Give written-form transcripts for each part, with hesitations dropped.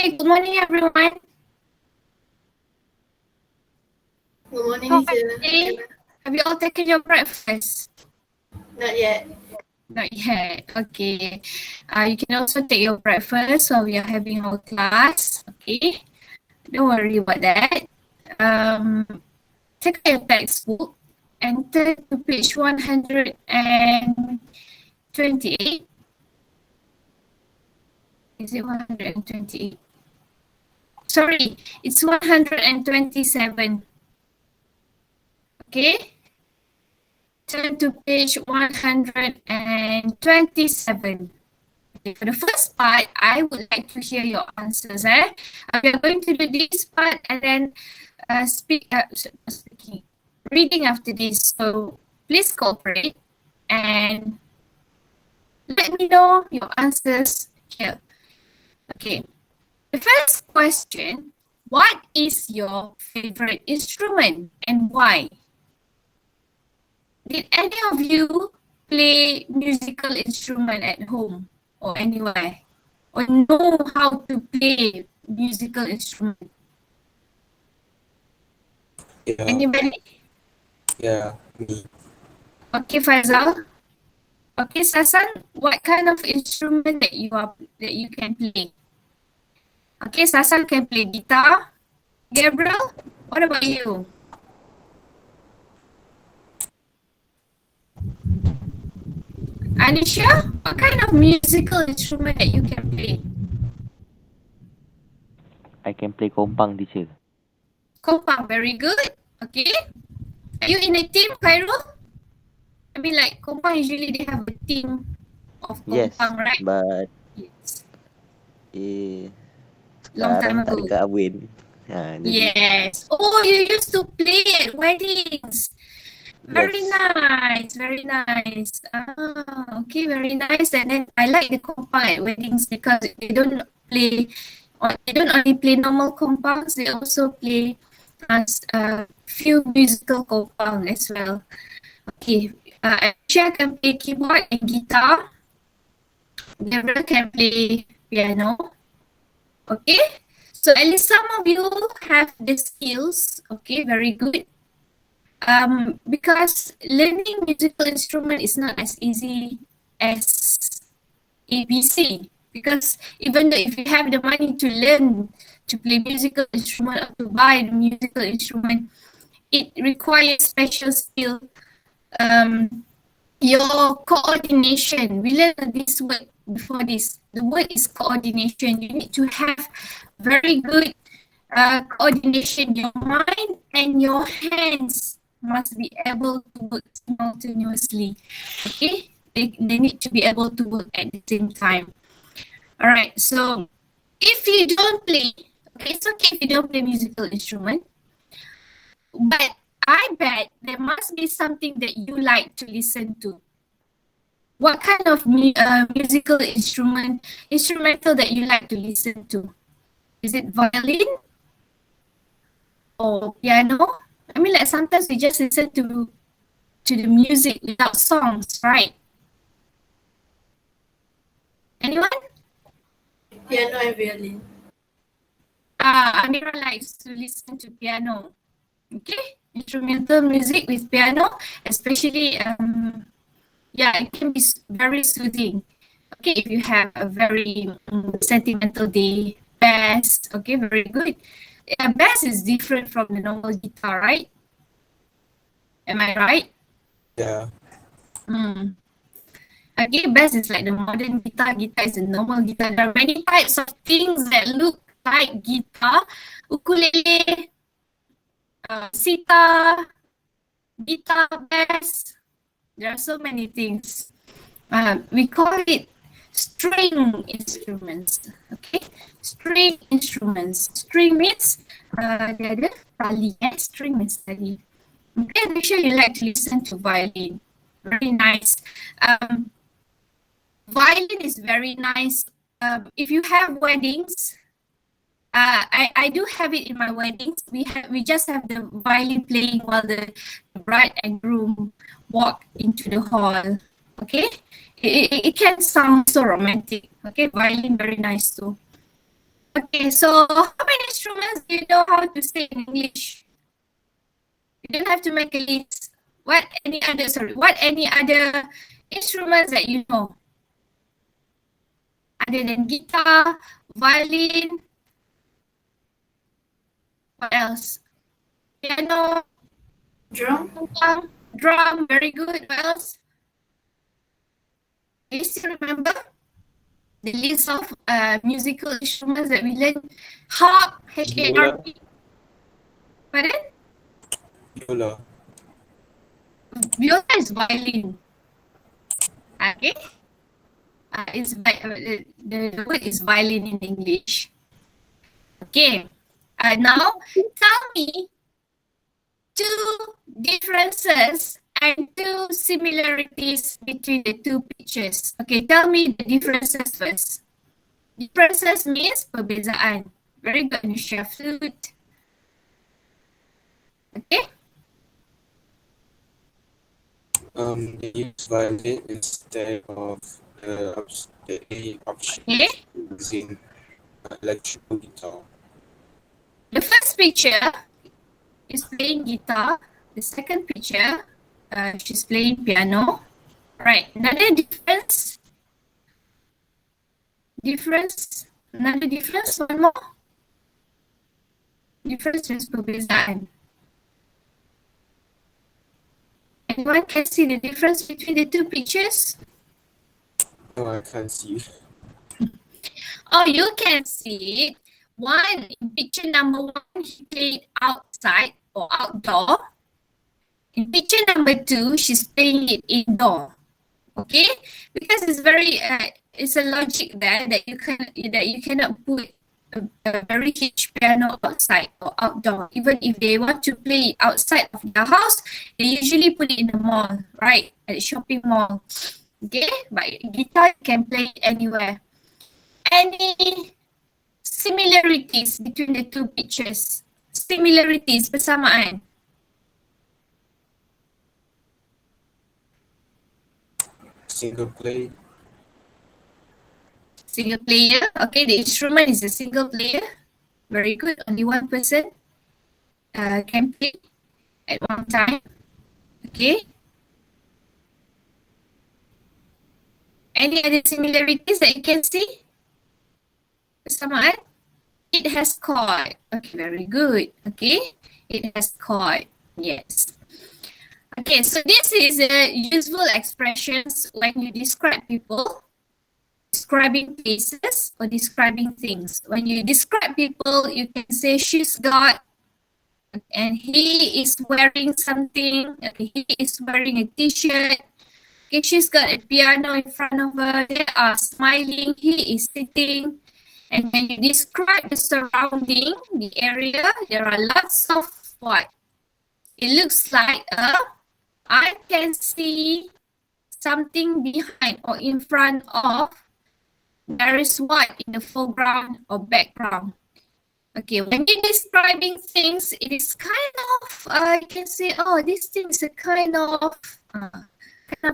Okay, good morning, everyone. Good morning, How are teacher. you today? Have you all taken your breakfast? Not yet. Not yet. Okay. You can also take your breakfast while we are having our class. Okay. Don't worry about that. Take out your textbook and turn to page 128. Is it 128? Sorry, it's 127. Okay. Turn to page 127. Okay, for the first part, I would like to hear your answers. We are going to do this part and then reading after this. So please cooperate and let me know your answers here. Okay, the first question, what is your favorite instrument and why? Did any of you play musical instrument at home or anywhere? Or know how to play musical instrument? Yeah, Anybody? me. Okay, Faisal. Okay, Sasan, what kind of instrument that you can play? Okay, Sasan can play guitar. Gabriel, what about you? Anisha, what kind of musical instrument that you can play? I can play kompang, teacher. Kompang, very good. Okay. Are you in a team, Cairo? I mean, like kompang usually they have a team of Yes, kompang, right? but Yes. Long time sekarang tak ada ago. kahwin. Jadi Yes. Oh, you used to play at weddings. Very yes. nice, very nice. Okay, very nice. And then I like the kompang at weddings because they don't play, or they don't only play normal kompangs, they also play few musical kompang as well. Okay, Aisha can play keyboard and guitar. Gabriel can play piano. Okay, so at least some of you have the skills. Okay, very good. Because learning musical instrument is not as easy as ABC. Because even though if you have the money to learn to play musical instrument or to buy the musical instrument, it requires special skill. Your coordination. We learned this word before this. The word is coordination. You need to have very good coordination. Your mind and your hands must be able to work simultaneously. Okay, they need to be able to work at the same time. All right, so if you don't play, okay, it's okay if you don't play musical instrument, but I bet there must be something that you like to listen to. What kind of musical instrumental that you like to listen to? Is it violin or piano? I mean, like sometimes we just listen to the music without songs, right? Anyone? Piano and violin. Amira likes to listen to piano. Okay, instrumental music with piano, especially yeah, it can be very soothing. Okay, if you have a very sentimental day, bass, okay, very good. Bass is different from the normal guitar, right? Am I right? Yeah. Okay, bass is like the modern guitar. Guitar is a normal guitar. There are many types of things that look like guitar. Ukulele, sitar, guitar, bass. There are so many things. We call it string instruments. Okay, string instruments. String means dia ada tali. String means tali. Okay, make sure you like to listen to violin. Very nice. Violin is very nice. If you have weddings, I do have it in my weddings. We just have the violin playing while the bride and groom walk into the hall. Okay, it can sound so romantic. Okay, violin very nice too. Okay, so how many instruments do you know how to say in English? You don't have to make a list. What any other instruments that you know? Other than guitar, violin, what else? Piano, Drum. drum, very good. What else? Do you still remember the list of musical instruments that we learned? Harp, H-A-R-P. Pardon? Viola. Viola is violin. Okay. The word is violin in English. Okay. Now tell me two differences and two similarities between the two pictures. Okay, tell me the differences first. Differences means perbezaan. Very good, Nisha. Flute. Okay. They use violin instead of the A option Okay. using electrical guitar. The first picture is playing guitar. The second picture, she's playing piano. Right. Another difference. Another difference. One more. Difference is perbezaan. Anyone can see the difference between the two pictures? No, I can't see. Oh, you can see it. One, picture number one, he played outside or outdoor. In picture number two, she's playing it indoor. Okay, because it's a logic there that you cannot put a very huge piano outside or outdoor. Even if they want to play it outside of the house, they usually put it in the mall, right? At the shopping mall. Okay, but guitar you can play it anywhere. Any similarities between the two pictures? Similarities, persamaan. Single play. Single player. Okay, the instrument is a single player. Very good. Only one person can play at one time. Okay. Any other similarities that you can see? Persamaan? It has chord. Okay, very good. Okay, it has chord. Yes. Okay, so this is useful expressions when you describe people, describing places, or describing things. When you describe people, you can say she's got, and he is wearing something. Okay, he is wearing a t-shirt. Okay, she's got a piano in front of her. They are smiling. He is sitting. And when you describe the surrounding, the area, there are lots of what? It looks like I can see something behind or in front of. There is what in the foreground or background. Okay, when you're describing things, it is kind of, you can say, oh, this thing is a kind of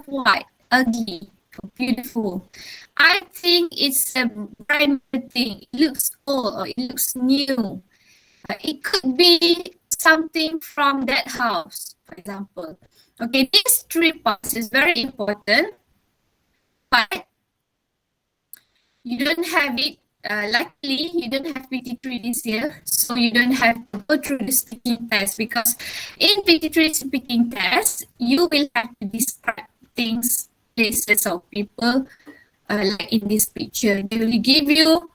what? Ugly, beautiful. I think it's a brand new thing. It looks old or it looks new. It could be something from that house, for example. Okay, these three parts is very important, but you don't have it. Luckily, you don't have PT3 this year, so you don't have to go through the speaking test, because in PT3 speaking test, you will have to describe things, places, or people, like in this picture. They will give you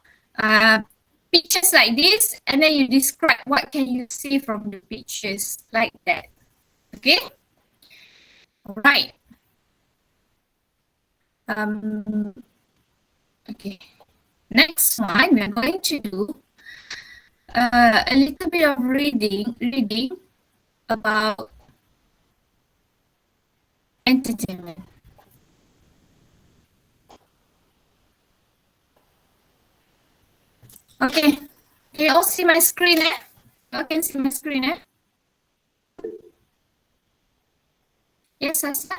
pictures like this, and then you describe what can you see from the pictures, like that. Okay. All right. Okay. Next one, we're going to do a little bit of reading about entertainment. Okay, can you all see my screen? You all can see my screen? Yes, Asa?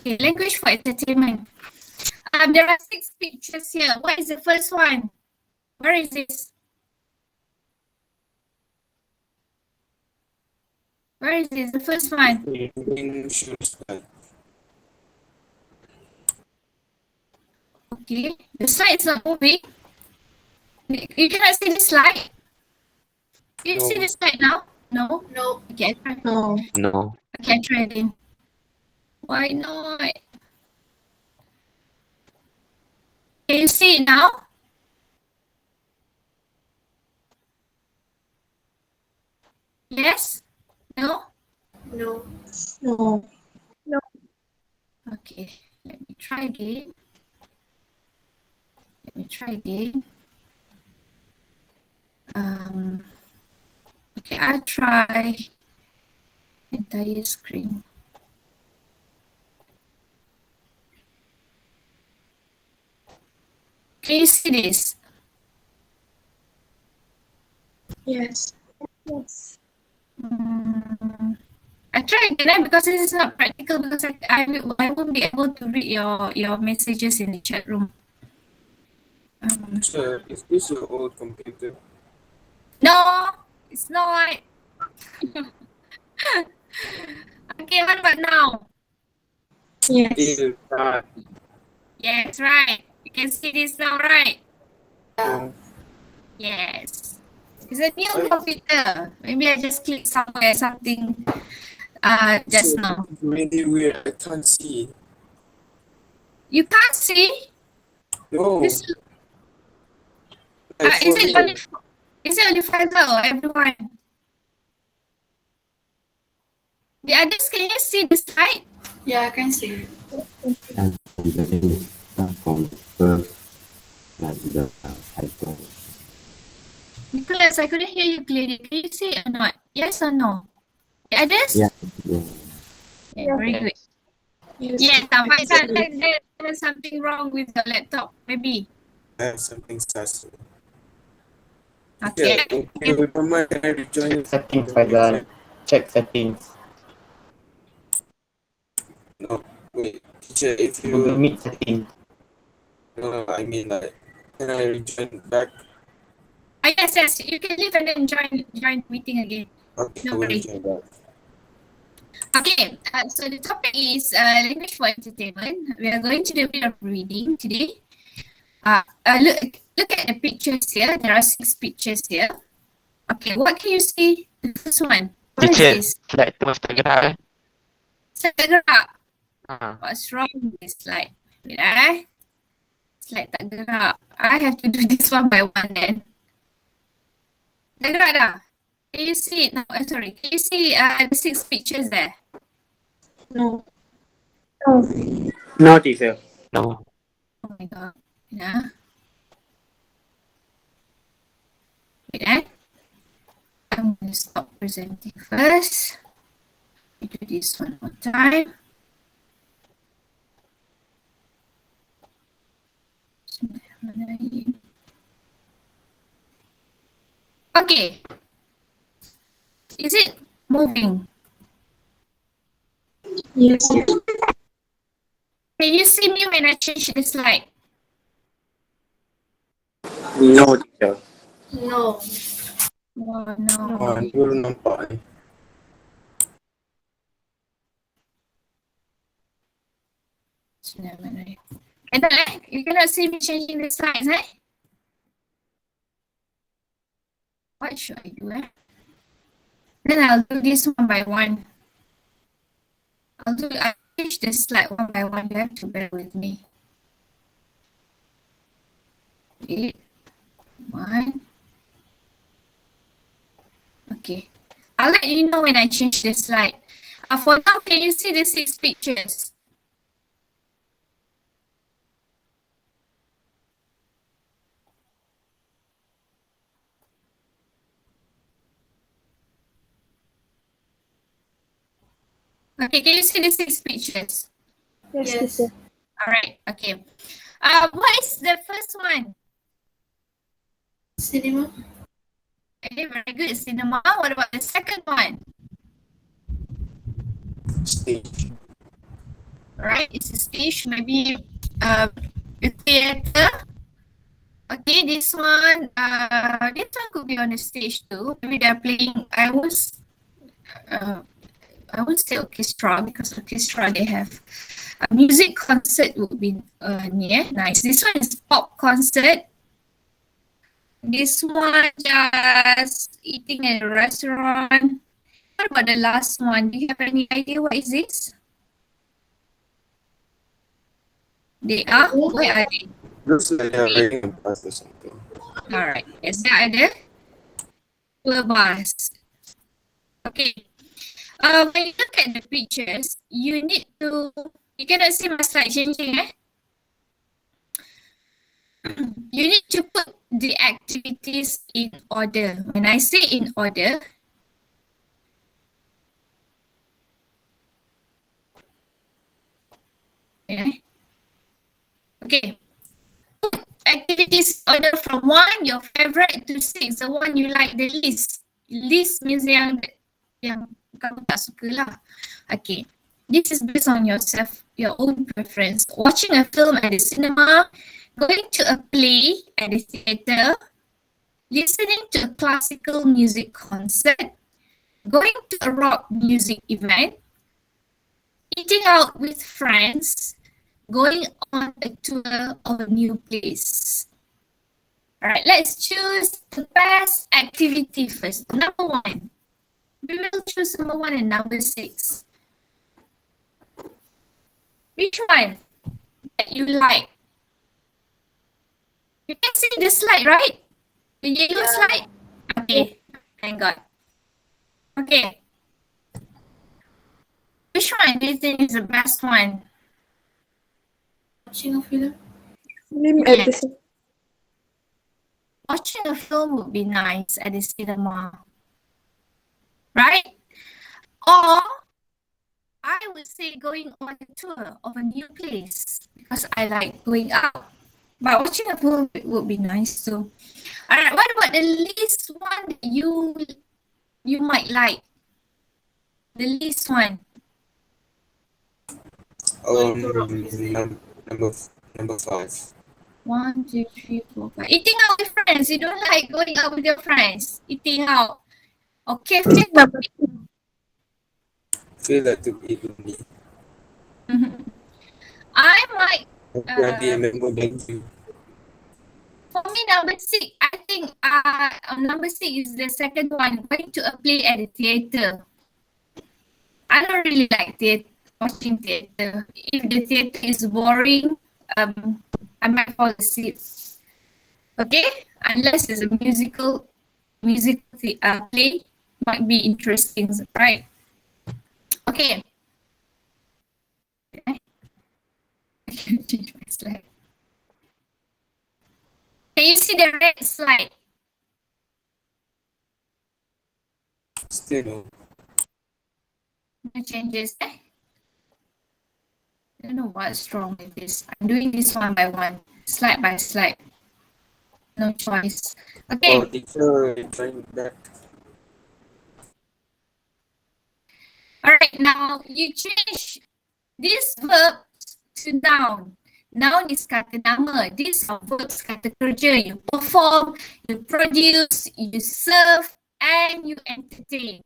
Okay, language for entertainment. There are 6 pictures here. What is the first one? Where is this? Where is this? The first one. Green shoes. Okay, the slide is not moving. You cannot see the slide. Can you No. see the slide now? No? No. Okay, I try. No. No. Okay, I try again. Why not? Can you see it now? Yes? No? No. No. Okay, let me try again. Okay, I'll try entire screen. Can you see this? Yes. I try again because this is not practical because I won't be able to read your messages in the chat room. Sir, is this your old computer? No, it's not. Okay, what about now? Yes. Still not. Yes, right. You can see this now, right? No. Yes. It's a new computer. Maybe I just clicked somewhere, something just Sir, now. it's really weird. I can't see. You can't see? No. This, I is it only forgot. Faisal or everyone? The others, can you see the slide? Yeah, I can see it. And the name from the first, like the title. Nicholas, I couldn't hear you clearly. Can you see it or not? Yes or no? The others? Yeah, yeah. Yeah, very good. Yes. Yeah, Faisal, there's something wrong with your laptop, maybe. I have something sus. Okay. Okay, we don't mind. Can I rejoin it? Settings, Faizal. Check settings. No, wait. Teacher, if Google you... Meet settings. No, I mean like, can I rejoin back? Yes, you can leave and then join the meeting again. Okay, No we'll worries. rejoin back. Okay, so the topic is language for entertainment. We are going to do a bit of reading today. Look at the pictures here. There are 6 pictures here. Okay, what can you see? The first one. What is Teacher, this? slide tu mesti tak gerak eh? Slide tak gerak. Ha. What's wrong with this slide? Wait, slide tak gerak. I have to do this one by one then. Tak gerak dah. Can you see it? No, sorry. Can you see the 6 pictures there? No. No, teacher. No. Oh my god. Yeah. Wait, I'm going to stop presenting first. We do this one more time. Okay. Is it moving? Yes. Can you see me when I change the slide? No, teacher. No. Oh no. Baru nampak ni. You cannot see me changing the slides, eh? What should I do, eh? Then I'll do this one by one. I'll change the slide one by one. You have to bear with me. Okay. One. Okay. I'll let you know when I change the slide. For now, can you see the 6 pictures? Okay, can you see the 6 pictures? Yes. All right, okay. What is the first one? Cinema. Okay, very good. Cinema. What about the second one? Stage. Alright, it's a stage, maybe a theater. Okay, this one could be on the stage too. Maybe they're playing. I won't say orchestra because orchestra they have a music concert would be near. Nice. This one is pop concert. This one just eating at a restaurant. What about the last one? Do you have any idea what is this? They are? Where are they? Looks like they're riding a bus or something. Alright. Is that the tour bus? Okay. When you look at the pictures, you cannot see my slide changing, eh? You need to put the activities in order. When I say in order, okay. Put activities order from 1, your favorite, to 6, the one you like the least. Least means yang kamu tak suka lah. Okay. This is based on yourself, your own preference. Watching a film at the cinema, going to a play at the theater, listening to a classical music concert, going to a rock music event, eating out with friends, going on a tour of a new place. Alright, let's choose the best activity first. Number 1. We will choose number 1 and number 6. Which one that you like? You can see the slide, right? The yellow slide? Okay, thank God. Okay. Which one do you think is the best one? Watching a film. Film at the cinema. Watching a film would be nice at the cinema. Right? Or I would say going on a tour of a new place because I like going out. But watching a film would be nice too. Alright, what about the least one that you might like? The least one. Number 5. 1, 2, 3, 4, 5. Eating out with friends. You don't like going out with your friends. Eating out. Okay, Feel like to eat only. I might. Be a member than you. For me, number 6. I think number 6 is the second one. Going to a play at the theater. I don't really like watching theater. If the theater is boring, I might fall asleep. Okay, unless it's a musical play, might be interesting, right? Okay. I can change my slide. Can you see the red slide? Still no. No changes, eh? I don't know what's wrong with this. I'm doing this one by one, slide by slide. No choice. Okay. Oh, teacher, trying that. Alright, now you change this verb to noun. Noun is kata nama. These are verbs kata kerja. You perform, you produce, you serve, and you entertain.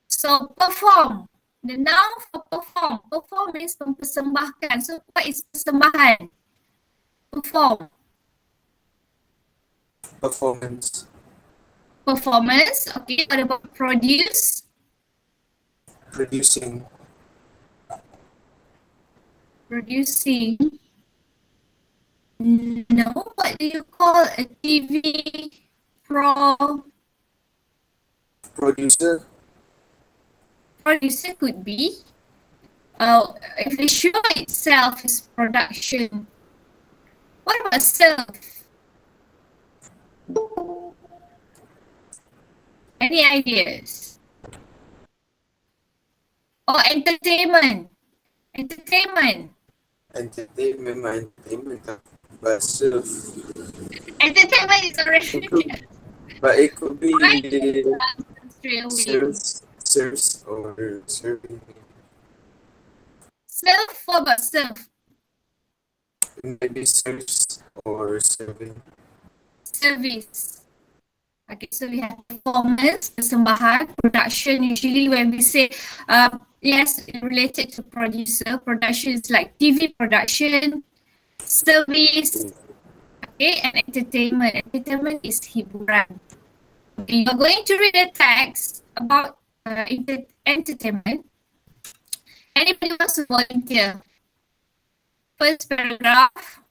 So perform. The noun for perform. Perform is mempersembahkan. So what is persembahan? Perform. Performance. Performance. Okay, what about produce? Producing. Producing. No, what do you call a TV Producer. Producer could be. If the show itself is production. What about serve? Any ideas? Or entertainment? Entertainment. Entertainment, but serve. Entertainment is already But it could be straight away. serves or serving. Serve, what about serve? Maybe serves or serving. Service. Okay, so we have performance, persembahan, production. Usually when we say, yes, related to producer, production is like TV production, service, okay, and entertainment. Entertainment is hiburan. Okay, you're going to read a text about entertainment. Anybody wants to volunteer? First paragraph.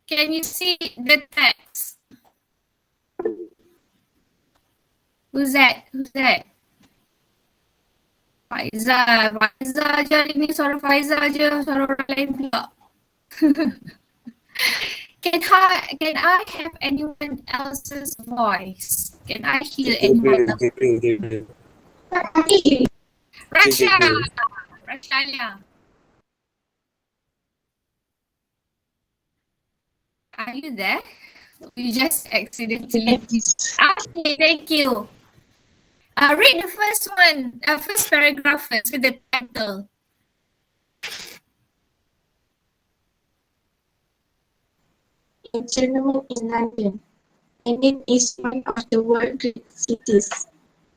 Can you see the text? Who's that? Who's that? Faiza je hari ni, suara Faiza je, suara orang lain pula. Can I have anyone else's voice? Can I hear anyone else? Gabriel. Rasha! Gabriel. Rashalia. Are you there? We just accidentally. Okay, thank you. Read the first one, first paragraph first with the title. Entertainment in London. London is one of the world's great cities.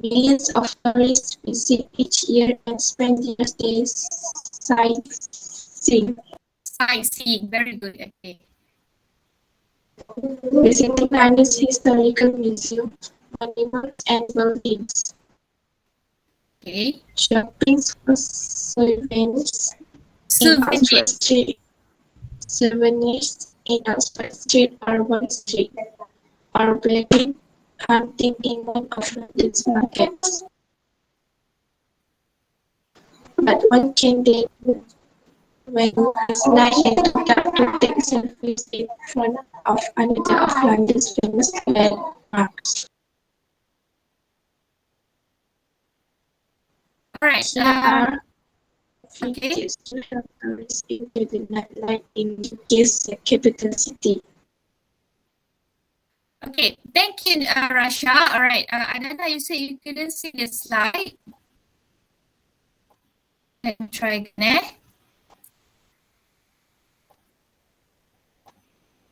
Millions of tourists visit each year and spend their days sightseeing. Sightseeing, very good. Okay. Visiting London's historical museum, monuments and buildings. Okay. Shopping for souvenirs in Oxford Street. Souvenirs in Oxford Street or Bond Street. Or bargain hunting in one of London's markets. But one can date when it's night and start to take selfies in front of another of London's famous landmarks. All right. There are Okay. features to help tourists into the nightlife in UK's capital city. Okay. Thank you, Rasha. All right. Ananda, you said you couldn't see the slide. Let me try again.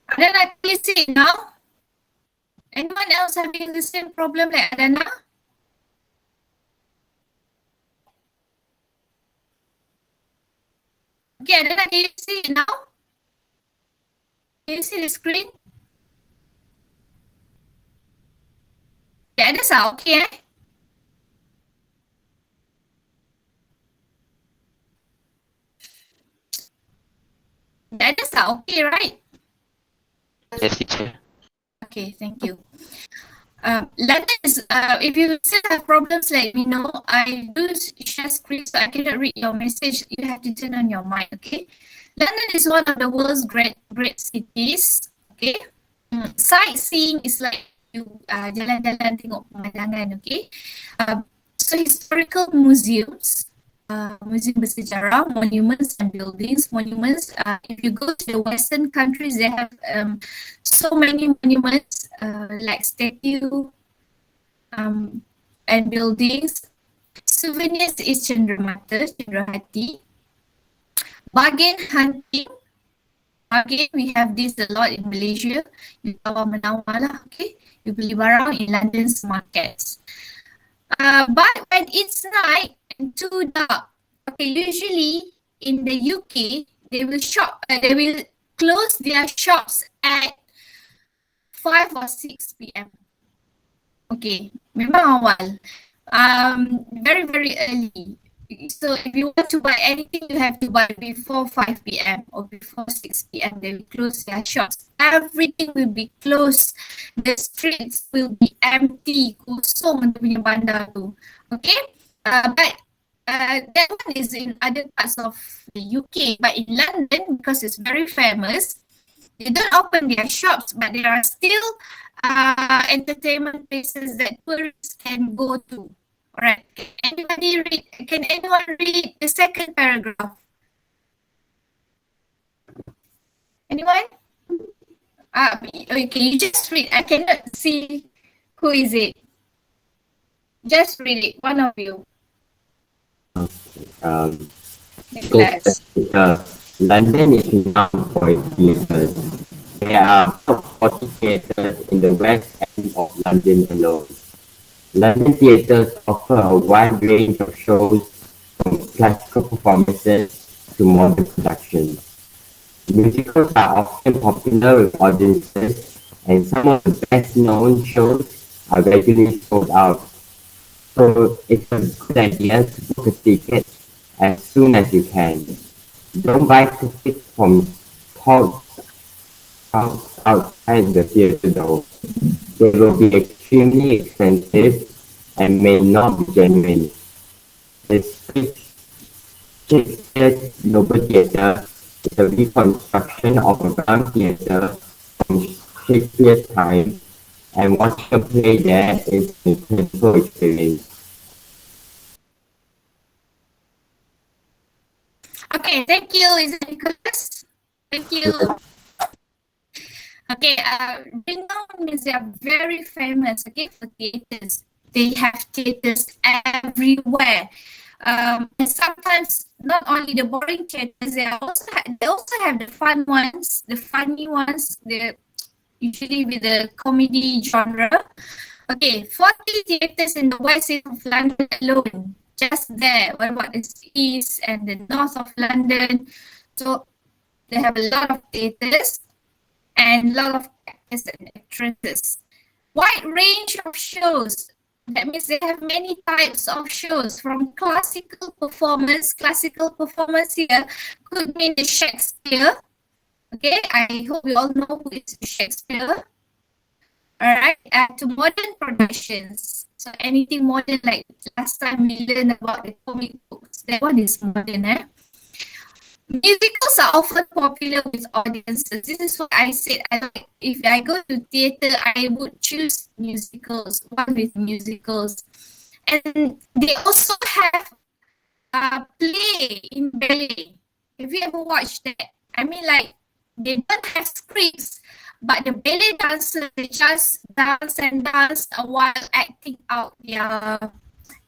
Adana, can you see it now? Anyone else having the same problem like Adana? Okay, Adana, can you see it now? Can you see the screen? Yeah, that's okay. That is okay, right? Yes, teacher. Okay, thank you. London is, if you still have problems, let me know. I do share screen, so I cannot read your message. You have to turn on your mic, okay? London is one of the world's great cities, okay? Sightseeing is like you jalan-jalan tengok pemandangan, okay? So historical museums, museum bersejarah, monuments and buildings. Monuments, if you go to the Western countries, they have so many monuments like statue and buildings. Souvenirs is cenderamata, cenderahati. Bargain hunting. Bargain, we have this a lot in Malaysia. You tawar-menawar lah, okay? You beli barang in London's markets. But when it's night and too dark, okay, usually in the UK, they will close their shops at 5 or 6 p.m. Okay, memang awal. Very, very early. So if you want to buy anything, you have to buy before 5 p.m. or before 6 p.m. They will close their shops. Everything will be closed. The streets will be empty. Kosong dia punya bandar tu. Okay? But that one is in other parts of the UK. But in London, because it's very famous, they don't open their shops, but there are still entertainment places that tourists can go to. Alright. Can anyone read the second paragraph? Anyone? Okay, you just read. I cannot see who is it. Just read it, one of you. Um, Nicholas. London is known for its theatres. There are about 40 theatres in the West End of London alone. London theatres offer a wide range of shows from classical performances to modern productions. Musicals are often popular with audiences, and some of the best-known shows are regularly sold out. So it's a good idea to book a ticket as soon as you can. Don't buy tickets from talks outside the theater though. They will be extremely expensive and may not be genuine. The Shakespeare Noble Theatre is a reconstruction of a brown theatre from Shakespeare's time, and watching a play there is an incredible experience. Okay, thank you, Nicholas. Thank you. Okay, renowned means they are very famous, okay, for theatres. They have theatres everywhere. And sometimes not only the boring theatres, they also have the fun ones, the funny ones, usually with the comedy genre. Okay, 40 theatres in the west end of London alone, just there. What about the east and the north of London? So they have a lot of theatres and a lot of actors and actresses. Wide range of shows. That means they have many types of shows, from classical performance. Classical performance here could mean the Shakespeare. Okay, I hope you all know who is Shakespeare. All right, to modern productions. So anything modern, like last time we learned about the comic books. That one is modern, eh? Musicals are often popular with audiences. This is what I said. If I go to theatre, I would choose musicals, one with musicals. And they also have a play in ballet. Have you ever watched that? I mean, like, they don't have scripts, but the ballet dancers, they just dance and dance while acting out their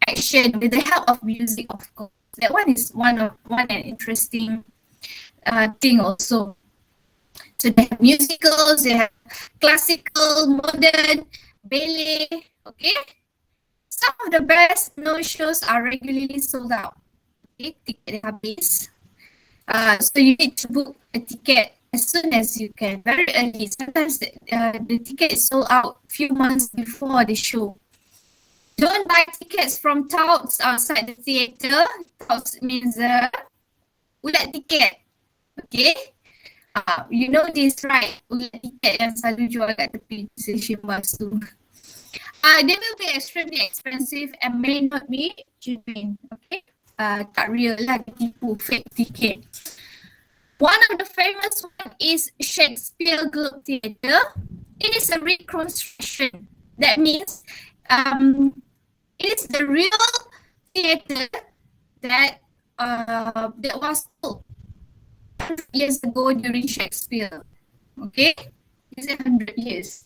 action with the help of music, of course. That one is one an interesting thing also. So they have musicals, they have classical, modern, ballet, okay? Some of the best known shows are regularly sold out. Okay, ticket habis. So you need to book a ticket as soon as you can, very early. Sometimes the ticket is sold out a few months before the show. Don't buy tickets from touts outside the theatre. Touts means ulat tiket. Okay? You know this, right? Ulat tiket yang selalu jual kat tepi stesen bus tu. They will be extremely expensive and may not be genuine. Okay? Tak real lah, tipu, fake ticket. One of the famous one is Shakespeare Globe Theatre. It is a reconstruction. That means it is the real theatre that was built 100 years ago during Shakespeare. Okay, is it 100 years?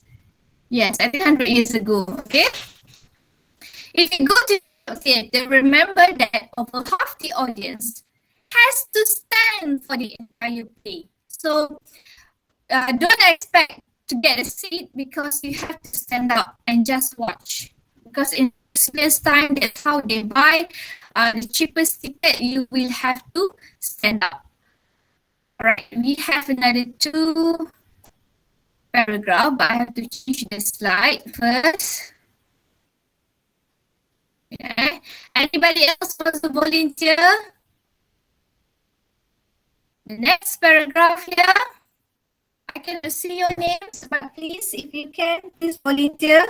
Yes, I think 100 years ago. Okay, if you go to the theatre, remember that over half the audience has to stand for the entire play. So don't expect to get a seat because you have to stand up and just watch. Because in Shakespeare's time, that's how they buy the cheapest ticket. You will have to stand up. All right, we have another 2 paragraph, but I have to change the slide first. Okay. Anybody else wants to volunteer? The next paragraph here. I cannot see your names, but please, if you can, please volunteer.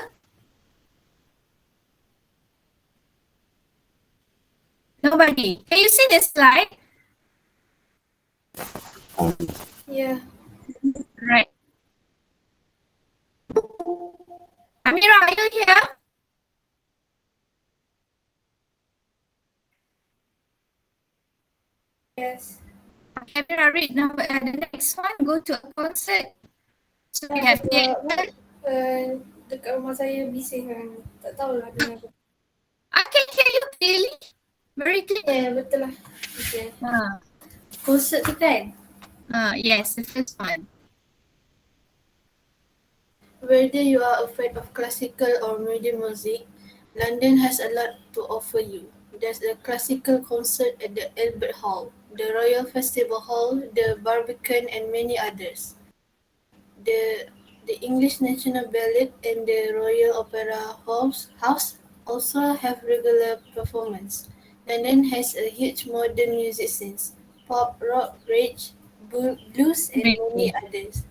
Nobody. Can you see the slide? Yeah. Right. Amira, are you here? Yes. Amira, read number the next one. Go to a concert. So we have theatre. Dekat rumah saya bising kan. Tak tahulah dengar. I can hear you clearly. Very clear. Yeah, betul lah. Okay. Ah, Concert tu kan? yes, the first one. Whether you are a fan of classical or modern music, London has a lot to offer you. There's a classical concert at the Albert Hall, the Royal Festival Hall, the Barbican and many others. The English National Ballet and the Royal Opera House also have regular performance. London has a huge modern music scene, pop, rock, rage, blues and many Really. others.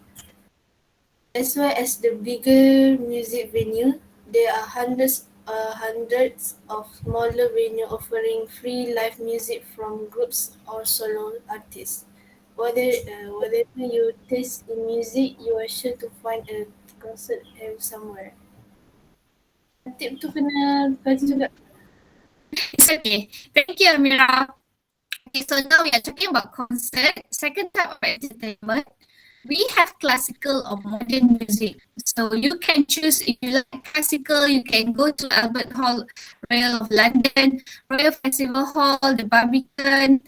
As well as the bigger music venue, there are hundreds of smaller venues offering free live music from groups or solo artists. Whatever you taste in music, you are sure to find a concert somewhere. Tip tu kena baca juga. It's okay. Thank you, Amira. Okay, so now we are talking about concert. Second type of entertainment, we have classical or modern music. So you can choose if you like classical, you can go to Albert Hall, Royal of London, Royal Festival Hall, the Barbican.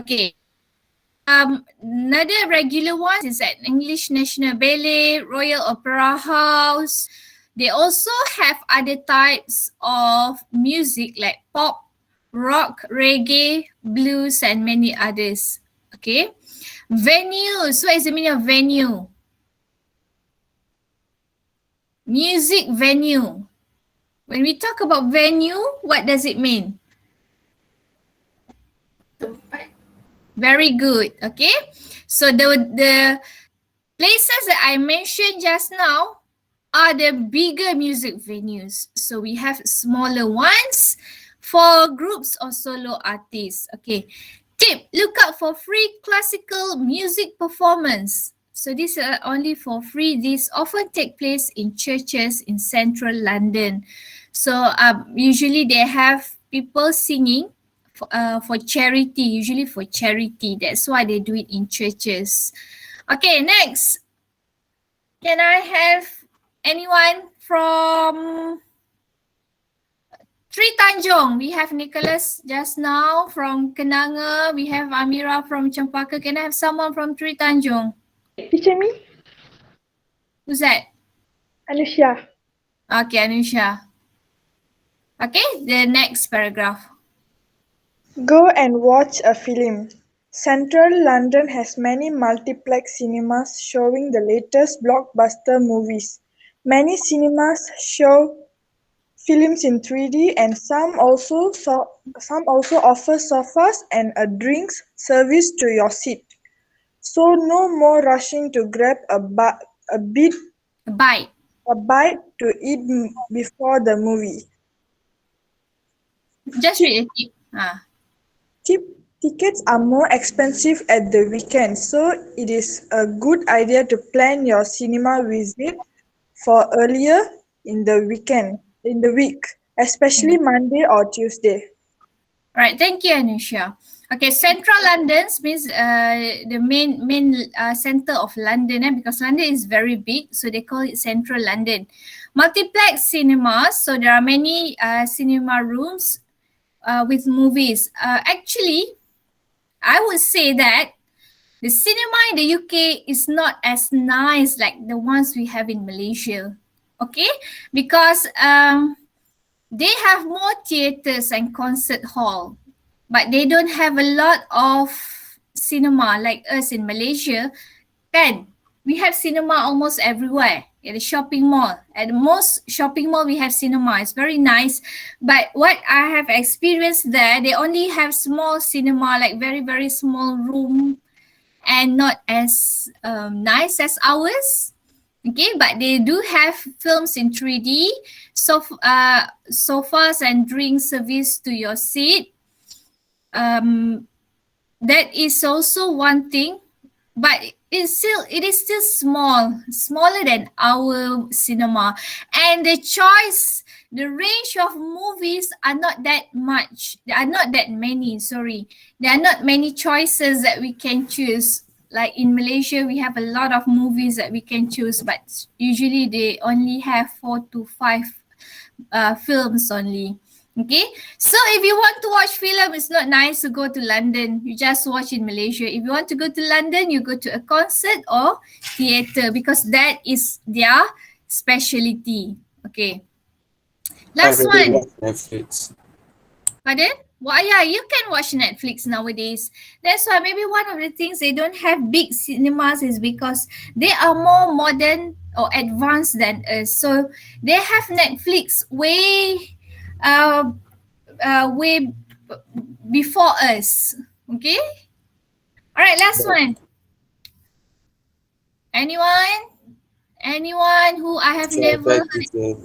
Okay. Another regular one is at English National Ballet, Royal Opera House. They also have other types of music like pop, rock, reggae, blues, and many others. Okay. Venues. What is the meaning of venue? Music venue. When we talk about venue, what does it mean? Tempat. Very good. Okay. So the places that I mentioned just now are the bigger music venues. So we have smaller ones for groups or solo artists. Okay. Tip, look out for free classical music performance. So these are only for free. These often take place in churches in central London. So usually they have people singing for charity, usually for charity. That's why they do it in churches. Okay, next. Can I have anyone from Tri Tanjung? We have Nicholas just now from Kenanga. We have Amira from Cempaka. Can I have someone from Tri Tanjung? Teacher me, Who's that? Anusha. Okay, Anusha. Okay, the next paragraph. Go and watch a film. Central London has many multiplex cinemas showing the latest blockbuster movies. Many cinemas show films in 3D and some also offer sofas and a drinks service to your seat. So no more rushing to grab a bite to eat before the movie. Just read the tip. Tickets are more expensive at the weekend, so it is a good idea to plan your cinema visit for earlier in the week, especially Monday or Tuesday. Right, thank you, Anusha. Okay, Central London means the main center of London, because London is very big, so they call it Central London. Multiplex cinemas, so there are many cinema rooms with movies. Actually, I would say that the cinema in the UK is not as nice like the ones we have in Malaysia. Okay, because they have more theatres and concert hall, but they don't have a lot of cinema like us in Malaysia. Kan? We have cinema almost everywhere. At the shopping mall. At most shopping mall we have cinema. It's very nice. But what I have experienced there, they only have small cinema, like very, very small room and not as nice as ours. Okay, but they do have films in 3D, sofas and drink service to your seat. That is also one thing, but it is still smaller than our cinema, and the range of movies are not that much. There are not that many. There are not many choices that we can choose. Like in Malaysia, we have a lot of movies that we can choose, but usually they only have 4 to 5 films only. Okay, so if you want to watch film, it's not nice to go to London. You just watch in Malaysia. If you want to go to London, you go to a concert or theatre because that is their specialty. Okay. I Last really one. watch Netflix. Pardon? Well, yeah, you can watch Netflix nowadays. That's why maybe one of the things they don't have big cinemas is because they are more modern or advanced than us. So they have Netflix uh, way before us. Okay. All right. Last one. Anyone? Anyone who I have So I never bet heard? teacher.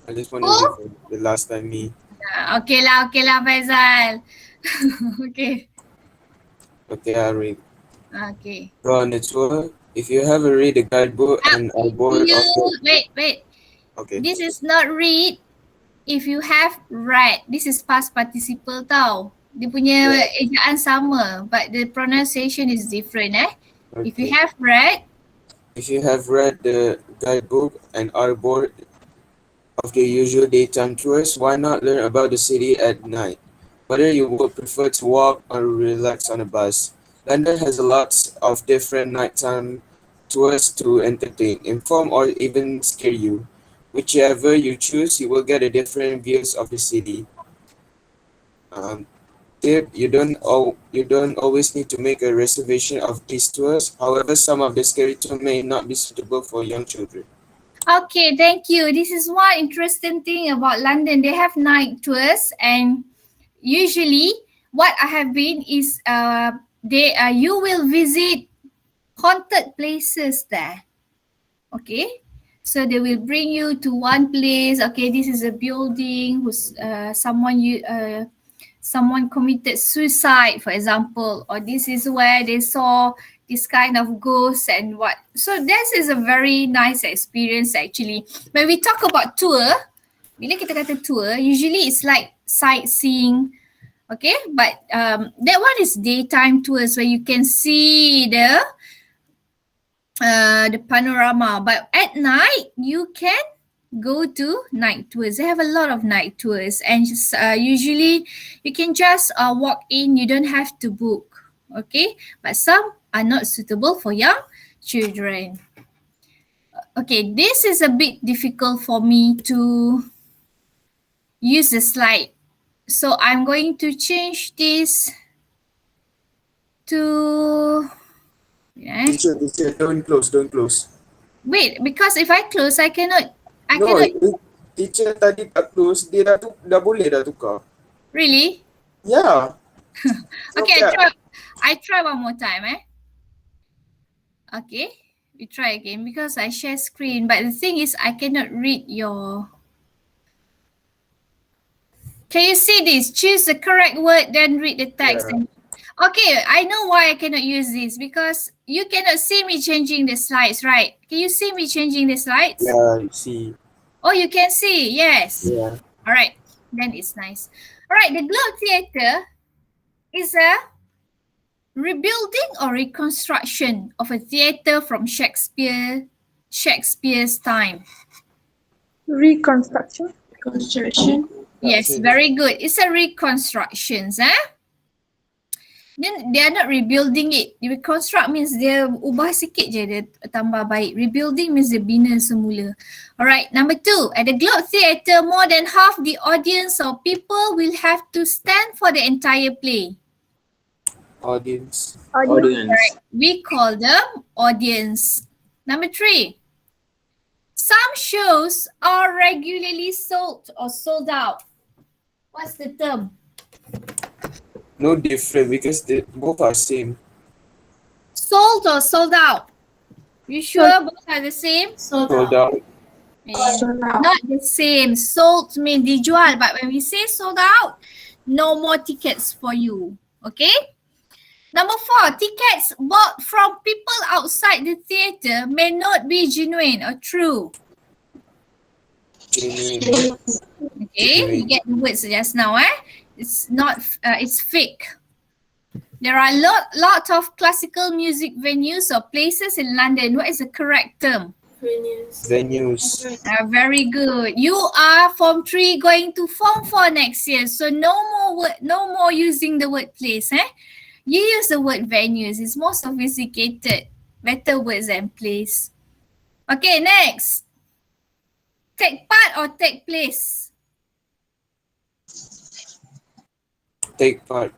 I just want to Who? read for the last time me. Okay lah, Faizal. Okay. Okay, I'll read. Okay. Go on the tour. If you haven't read the guidebook and are bored of it, Wait. okay. This is not read. If you have read, this is past participle tau. Dia punya ejaan sama, but the pronunciation is different If you Okay. have read, If you have read the guidebook and are bored of the usual daytime tours, why not learn about the city at night? Whether you would prefer to walk or relax on a bus, London has a lot of different nighttime tours to entertain, inform, or even scare you. Whichever you choose, you will get a different views of the city. Tip: you don't always need to make a reservation of these tours. However, some of the scary tours may not be suitable for young children. okay, thank you. This is one interesting thing about London. They have night tours, and usually what I have been is you will visit haunted places there. Okay, so they will bring you to one place. Okay, this is a building who's someone committed suicide, for example, or this is where they saw this kind of ghosts and what. So this is a very nice experience actually. When we talk about tour, bila kita kata tour, usually it's like sightseeing. Okay, but that one is daytime tours where you can see the panorama. But at night, you can go to night tours. They have a lot of night tours, and usually you can just walk in. You don't have to book. Okay, but some are not suitable for young children. Okay, this is a bit difficult for me to use the slide. So I'm going to change this to Teacher, don't close. wait, because if I close, I cannot. Teacher tadi tak close, dia dah boleh dah tukar. Really? Yeah. Okay, I try one more time Okay, we try again because I share screen, but the thing is I cannot read your. Can you see this? Choose the correct word, then read the text. Yeah. Okay, I know why I cannot use this because you cannot see me changing the slides, right? Can you see me changing the slides? Yeah, you see. Oh, you can see, yes. Yeah. All right, then it's nice. All right, the Globe Theatre is a rebuilding or reconstruction of a theatre from Shakespeare's time. Reconstruction. Construction. Yes, That's it. very good. It's a reconstruction, Then they are not rebuilding it. Reconstruct means dia ubah sikit je, dia tambah baik. Rebuilding means dia bina semula. Alright, number 2. At the Globe Theatre, more than half the audience or people will have to stand for the entire play. Audience. Right. We call them audience. Number 3. Some shows are regularly sold or sold out. What's the term? No different because they both are same. Sold or sold out? You sure both are the same? Sold out. Sold out. Not the same. Sold means dijual, but when we say sold out, no more tickets for you. Okay? Number 4, tickets bought from people outside the theatre may not be genuine or true. Genuine. Okay, you get the words just now, It's not, it's fake. There are lot of classical music venues or places in London. What is the correct term? Venues. Very good. You are Form 3 going to Form 4 next year. So no more using the word place. You use the word venues. It's more sophisticated. Better words than place. Okay, next. Take part or take place? Take part.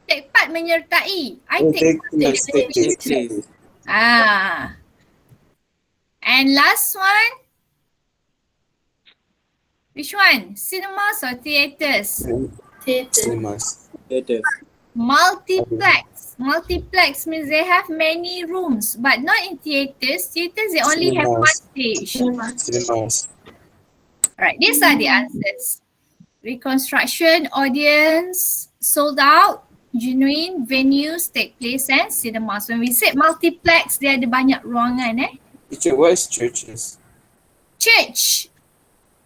Take part menyertai. I Oh, take take part in place. Take activity. place. And last one. Which one? Cinemas or theatres? Cinemas. Theatres. Multiplex. Multiplex means they have many rooms, but not in theatres. Theatres, they only have one stage. Cinemas. Alright, these are the answers. Reconstruction, audience, sold out, genuine, venues, take place, and cinemas. When we say multiplex, dia ada banyak ruangan. Teacher, what is churches? Church.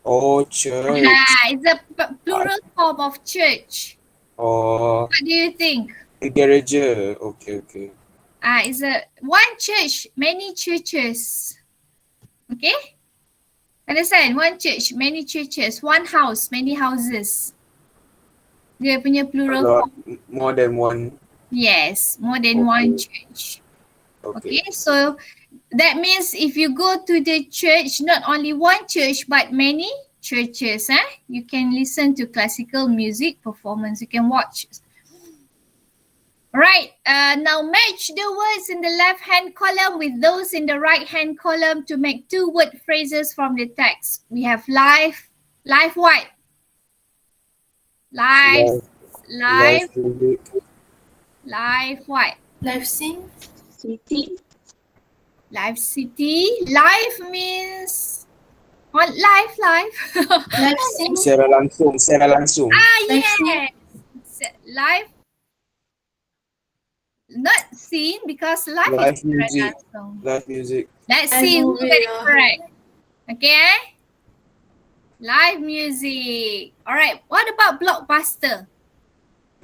Oh, church. It's a plural form of church. Oh, What do you think? gereja. Okay. It's a one church, many churches. Okay? Understand? One church, many churches. One house, many houses. Dia punya plural form. More than one. Yes, more than one church. Okay, so that means if you go to the church, not only one church, but many churches, you can listen to classical music performance. You can watch. Right, now match the words in the left-hand column with those in the right-hand column to make two word phrases from the text. We have live what? Live what? Live sing. City. Live city. Live means what? Live. Live sing. Secara langsung. Yes. Live. Not seen because live is music. langsung. Live music. Let's see who movie, got it correct. Okay. Live music. Alright, what about blockbuster?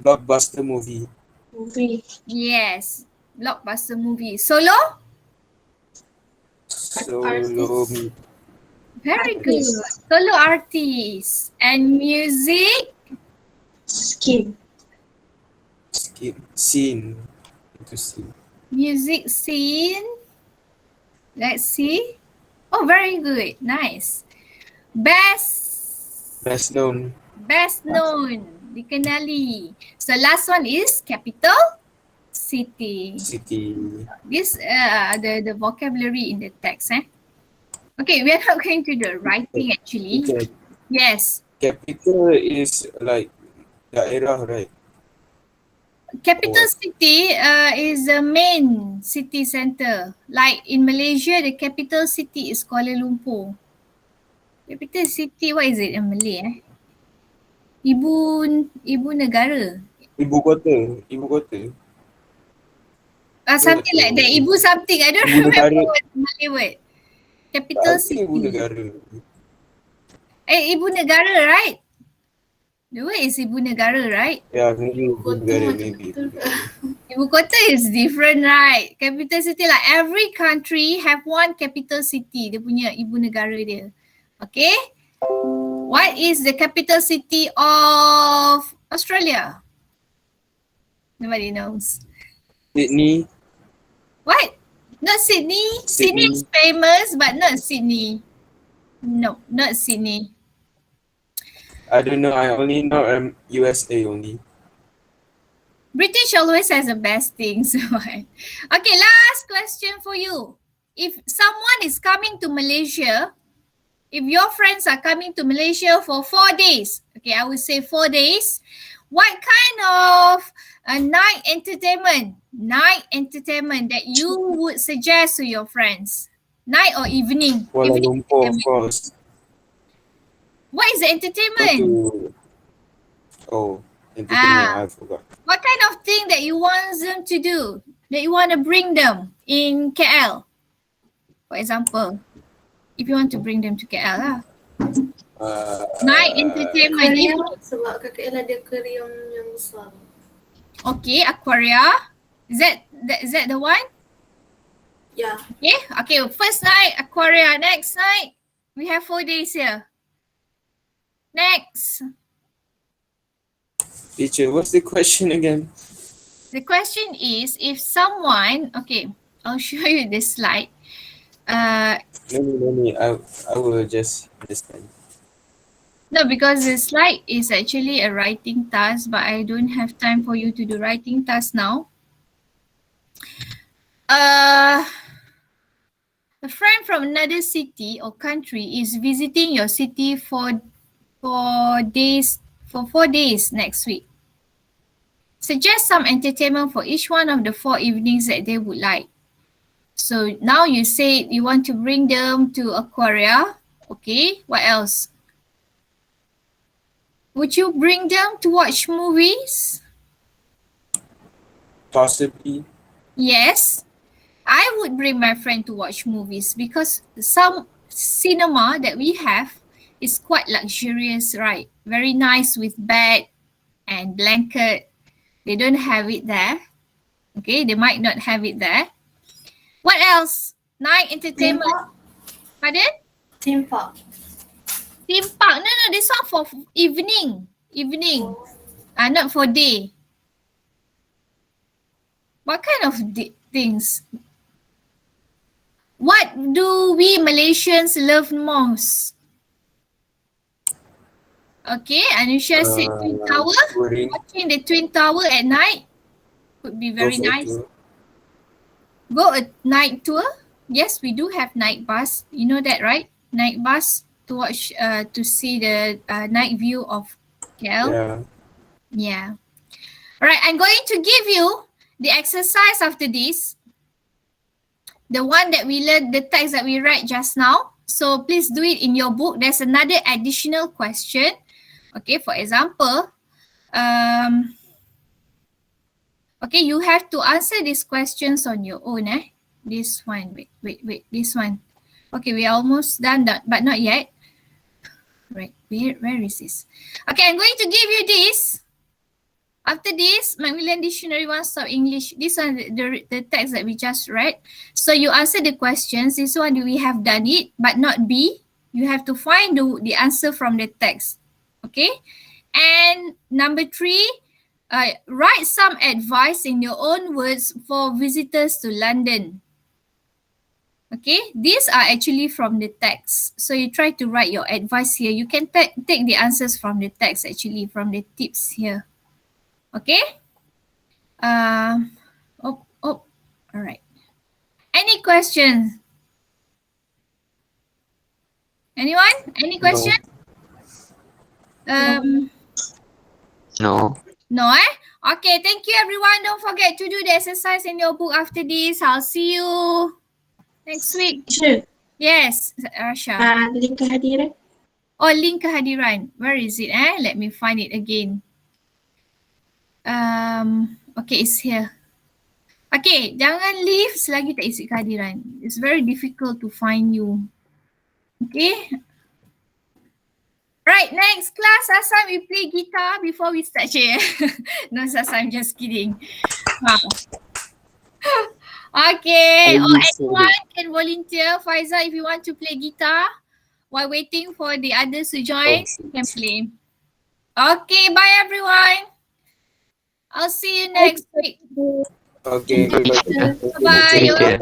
Blockbuster movie. Movie. Yes, blockbuster movie. Solo? Solo. Very good. Solo artist. And music? Skin. Scene. To see. Music scene. Let's see. Oh, very good. Nice. Best known. Dikenali. So last one is capital city. This the vocabulary in the text. Okay, we are not going to the writing actually. Okay. Yes. Capital is like daerah, right? Capital city is the main city center. Like in Malaysia, the capital city is Kuala Lumpur. Capital city, what is it in Malay? Ibu negara. Ibu kota. Something like that. Ibu something. I don't remember what the Malay word. Capital city. Ibu negara. Ibu negara, right? The word is Ibu negara, right? Yeah, maybe Ibu negara, maybe. Ibu kota is different, right? Capital city, like every country have one capital city. Dia punya ibu negara dia. Okay? What is the capital city of Australia? Nobody knows. Sydney. What? Not Sydney. Sydney is famous, but not Sydney. No, not Sydney. I don't know. I only know USA only. British always has the best things. Okay, last question for you. If someone is coming to Malaysia, if your friends are coming to Malaysia for 4 days, okay, I would say 4 days, what kind of night entertainment that you would suggest to your friends? Night or evening? Kuala Lumpur, of course. What is the entertainment? Entertainment, I forgot. What kind of thing that you want them to do? That you want to bring them in KL? For example, if you want to bring them to KL lah. Night entertainment. Sebab KL ada aquarium yang besar. Okay, aquaria. Is that the one? Yeah. Okay, first night, Aquaria. Next night, we have 4 days here. Next. Teacher, what's the question again? The question is, if someone, okay, I'll show you this slide. No, I will just understand. No, because the slide is actually a writing task, but I don't have time for you to do writing task now. A friend from another city or country is visiting your city for 4 days next week. Suggest some entertainment for each one of the 4 evenings that they would like. So now you say you want to bring them to Aquaria. Okay, what else? Would you bring them to watch movies? Possibly. Yes. I would bring my friend to watch movies because some cinema that we have is quite luxurious, right? Very nice with bed and blanket. They don't have it there. Okay, they might not have it there. What else? Night Theme entertainment. park. Pardon? Theme park. Theme park. No, this one for evening. Evening. Not for day. What kind of things? What do we Malaysians love most? Okay, Anusha said Twin Tower. Touring. Watching the Twin Tower at night would be very Go for nice. tour. Go a night tour. Yes, we do have night bus. You know that, right? Night bus to watch, to see the night view of KL. Yeah. Yeah. All right, I'm going to give you the exercise after this. The one that we learned, the text that we read just now. So please do it in your book. There's another additional question. Okay, for example, okay, you have to answer these questions on your own. This one, wait, this one. Okay, we're almost done, but not yet. Right, where is this? Okay, I'm going to give you this. After this, Macmillan Dictionary One Stop English. This one, the text that we just read. So you answer the questions. This one, we have done it, but not B. You have to find the answer from the text. Okay? And number 3, write some advice in your own words for visitors to London. Okay? These are actually from the text. So you try to write your advice here. You can take the answers from the text actually, from the tips here. Okay? All right. Any questions? Anyone? Any question? No. No, Okay, thank you everyone. Don't forget to do the exercise in your book after this. I'll see you next week. Sure. Yes, Rasha. Link kehadiran. Oh, link kehadiran. Where is it? Let me find it again. Okay, it's here. Okay, jangan leave selagi tak isi kehadiran. It's very difficult to find you. Okay. Right, next class, Asam, we play guitar before we start here. No, Asam, just kidding. Wow. Okay, anyone can volunteer. Faizal, if you want to play guitar while waiting for the others to join, you can play. Okay, bye everyone. I'll see you next week. Okay. Bye. Teacher.